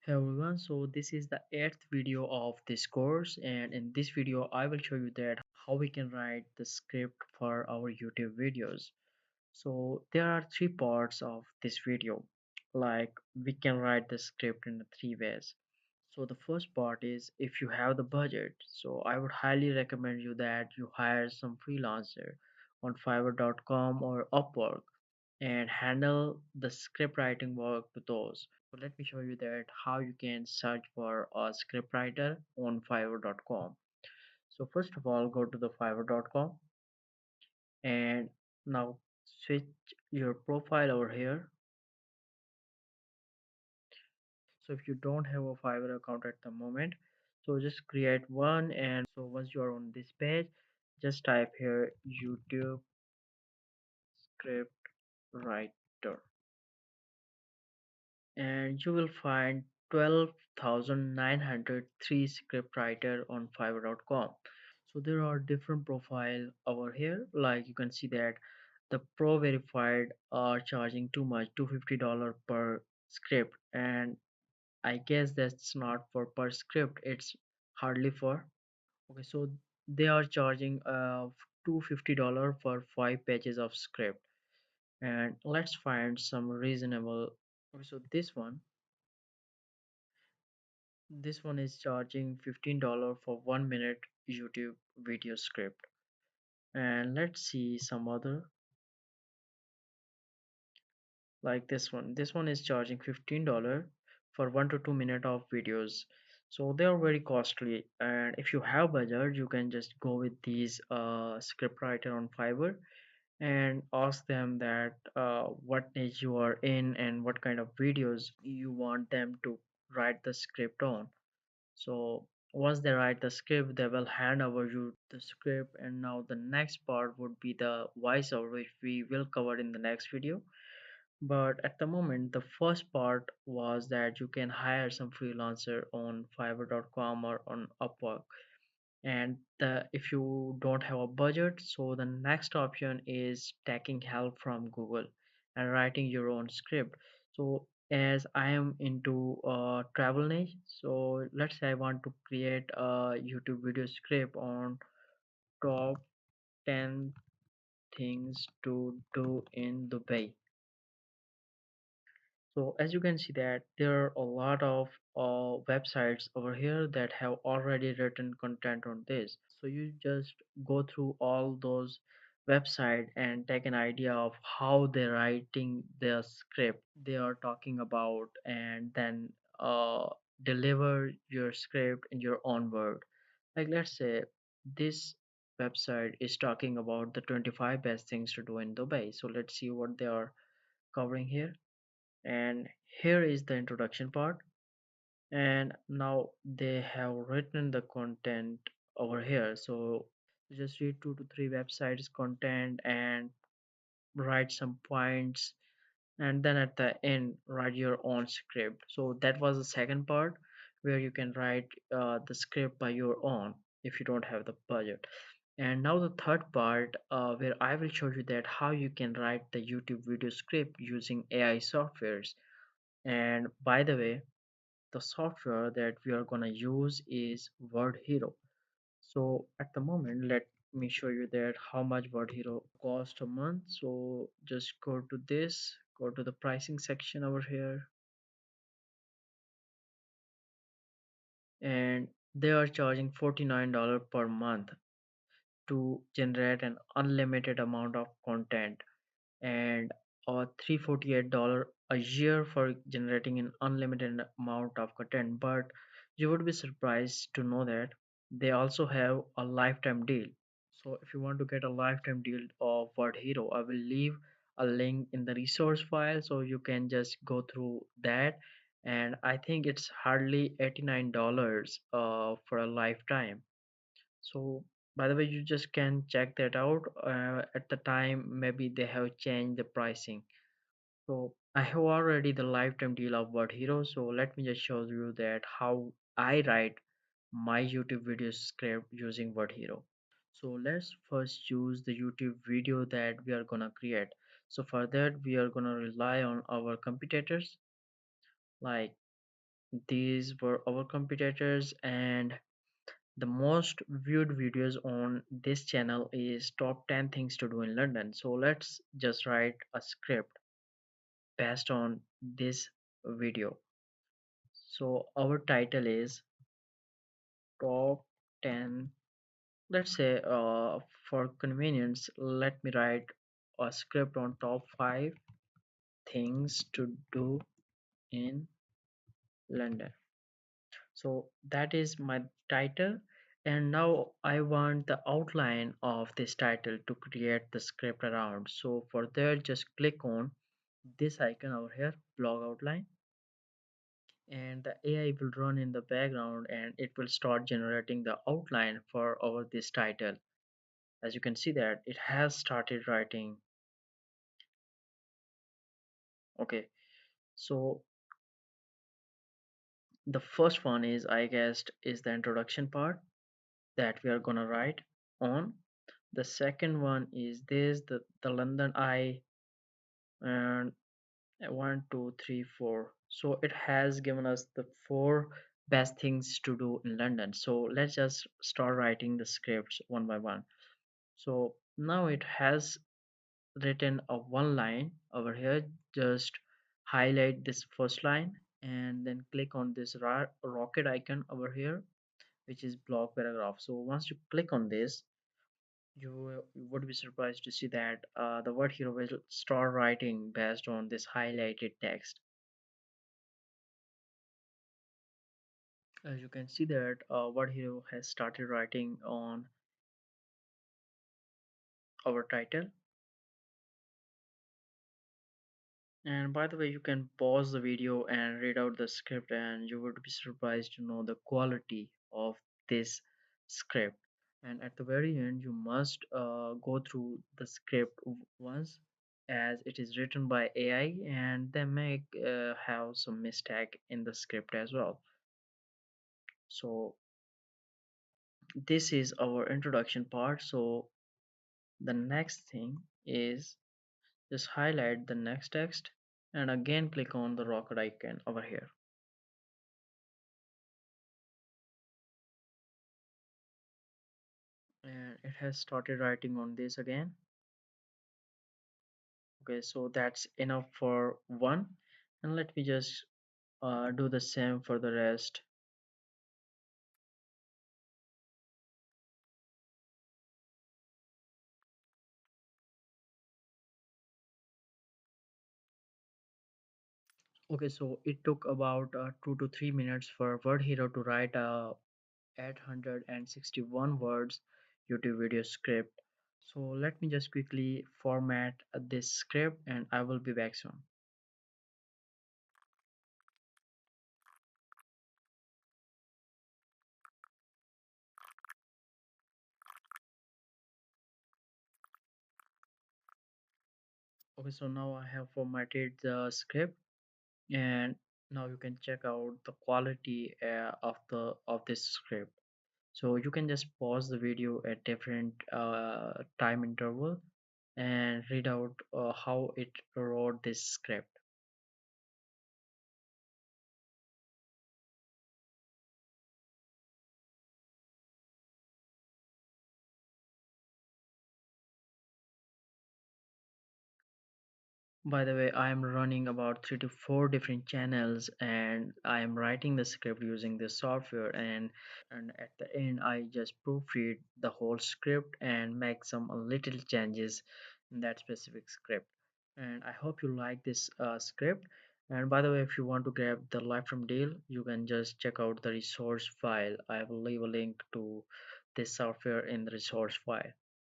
Hey everyone, so this is the 8th video of this course, and in this video I will show you that how we can write the script for our YouTube videos. So there are three parts of this video. Like we can write the script in three ways. So the first part is if you have the budget. So I would highly recommend you that you hire some freelancer on fiverr.com or Upwork and handle the script writing work to those. So let me show you that how you can search for a script writer on fiverr.com. So first of all, go to the fiverr.com and now switch your profile over here. So if you don't have a Fiverr account at the moment, so just create one, and so once you are on this page, just type here YouTube script writer and you will find 12,903 scriptwriter on fiverr.com. So there are different profile over here, like you can see that the pro verified are charging too much, $250 per script, and I guess that's not for per script, it's hardly for. Okay, so they are charging $250 for 5 pages of script, and let's find some reasonable. Okay, so this one is charging $15 for 1 minute YouTube video script. And let's see some other like this one. This one is charging $15 for 1 to 2 minute of videos. So they are very costly. And if you have budget, you can just go with these script writer on Fiverr and ask them that what niche you are in and what kind of videos you want them to write the script on. So once they write the script, they will hand over you the script, and now the next part would be the voiceover, which we will cover in the next video. But at the moment, the first part was that you can hire some freelancer on Fiverr.com or on Upwork, and if you don't have a budget, so the next option is taking help from Google and writing your own script. So as I am into travel niche, so let's say I want to create a YouTube video script on top 10 things to do in Dubai. So as you can see that there are a lot of websites over here that have already written content on this. So you just go through all those websites and take an idea of how they're writing their script they are talking about, and then uh, deliver your script in your own word. Like let's say this website is talking about the 25 best things to do in Dubai. So let's see what they are covering here, and here is the introduction part, and now they have written the content over here. So just read 2 to 3 websites content and write some points, and then at the end write your own script. So that was the second part where you can write the script by your own if you don't have the budget. And now the third part, where I will show you that how you can write the YouTube video script using AI softwares. And by the way, the software that we are gonna use is Word Hero. So at the moment, let me show you that how much Word Hero cost a month. So just go to this, go to the pricing section over here, and they are charging $49 per month to generate an unlimited amount of content, and $348 a year for generating an unlimited amount of content. But you would be surprised to know that they also have a lifetime deal. So if you want to get a lifetime deal of Word Hero, I will leave a link in the resource file so you can just go through that. And I think it's hardly $89 for a lifetime. So by the way, you just can check that out. At the time, maybe they have changed the pricing. So I have already the lifetime deal of Word Hero. So let me just show you that how I write my YouTube video script using Word Hero. So let's first choose the YouTube video that we are gonna create. So for that, we are gonna rely on our competitors. Like these were our competitors, and the most viewed videos on this channel is top 10 things to do in London. So let's just write a script based on this video. So our title is top 10. Let's say for convenience, let me write a script on top 5 things to do in London. So that is my title, and now I want the outline of this title to create the script around. So for that, just click on this icon over here, blog outline, and the AI will run in the background and it will start generating the outline for our this title. As you can see that it has started writing. Okay, so the first one is, I guess, is the introduction part that we are gonna write on. The second one is this, the London Eye, and 1, 2, 3, 4. So it has given us the 4 best things to do in London. So let's just start writing the scripts one by one. So now it has written a one line over here. Just highlight this first line and then click on this rocket icon over here, which is block paragraph. So once you click on this, you would be surprised to see that the word hero will start writing based on this highlighted text. As you can see that word hero has started writing on our title. And by the way, you can pause the video and read out the script, and you would be surprised to know the quality of this script. And at the very end, you must go through the script once, as it is written by AI, and they may have some mistake in the script as well. So this is our introduction part. So the next thing is, just highlight the next text and again click on the rocket icon over here. And it has started writing on this again. Okay, so that's enough for one, and let me just do the same for the rest. Okay, so it took about 2 to 3 minutes for word hero to write a 861 words YouTube video script. So let me just quickly format this script and I will be back soon. Okay, so now I have formatted the script, and now you can check out the quality of this script. So you can just pause the video at different time interval and read out how it wrote this script. By the way, I am running about 3 to 4 different channels and I am writing the script using this software, and at the end I just proofread the whole script and make some little changes in that specific script. And I hope you like this script. And by the way, if you want to grab the lifetime deal, you can just check out the resource file. I will leave a link to this software in the resource file.